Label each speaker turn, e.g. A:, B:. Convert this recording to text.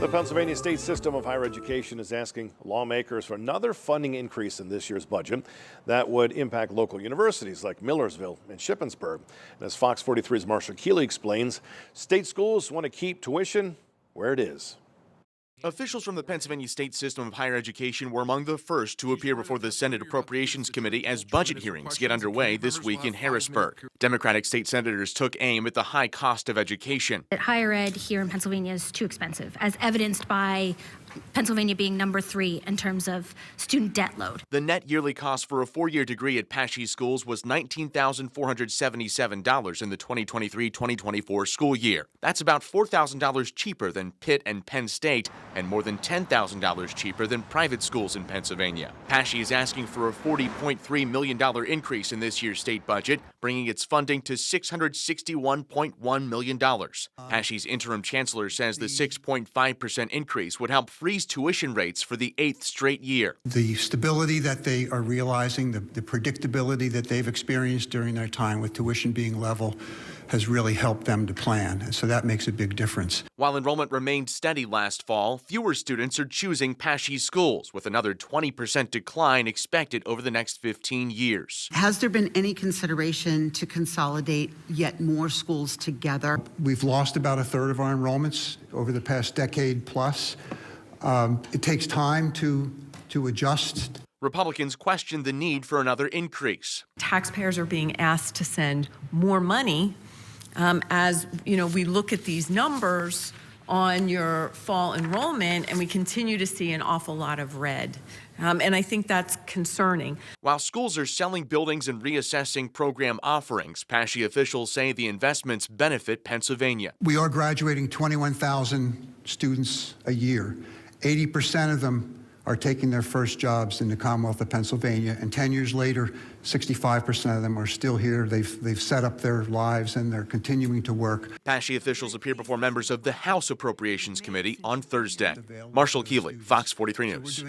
A: The Pennsylvania State System of Higher Education is asking lawmakers for another funding increase in this year's budget that would impact local universities like Millersville and Shippensburg. And as Fox 43's Marshall Keeley explains, state schools want to keep tuition where it is.
B: Officials from the Pennsylvania State System of Higher Education were among the first to appear before the Senate Appropriations Committee as budget hearings get underway this week in Harrisburg. Democratic state senators took aim at the high cost of education.
C: Higher ed here in Pennsylvania is too expensive, as evidenced by Pennsylvania being number 3 in terms of student debt load.
B: The net yearly cost for a 4-year degree at PASSHE schools was $19,477 in the 2023-2024 school year. That's about $4,000 cheaper than Pitt and Penn State, and more than $10,000 cheaper than private schools in Pennsylvania. PASSHE is asking for a $40.3 million increase in this year's state budget, bringing its funding to $661.1 million. PASSHE's interim chancellor says the 6.5% increase would help freeze tuition rates for the 8th straight year.
D: The stability that they are realizing, the predictability that they've experienced during their time with tuition being level has really helped them to plan. And so that makes a big difference.
B: While enrollment remained steady last fall, fewer students are choosing PASSHE schools, with another 20% decline expected over the next 15 years.
E: Has there been any consideration to consolidate yet more schools together?
D: We've lost about a third of our enrollments over the past decade plus. It takes time to adjust.
B: Republicans question the need for another increase.
F: Taxpayers are being asked to send more money. As you know, we look at these numbers on your fall enrollment, and we continue to see an awful lot of red. And I think that's concerning.
B: While schools are selling buildings and reassessing program offerings, PASSHE officials say the investments benefit Pennsylvania.
D: We are graduating 21,000 students a year. 80% of them are taking their first jobs in the Commonwealth of Pennsylvania, and 10 years later, 65% of them are still here. They've set up their lives and they're continuing to work.
B: PASSHE officials appear before members of the House Appropriations Committee on Thursday. Marshall Keeley, Fox 43 News.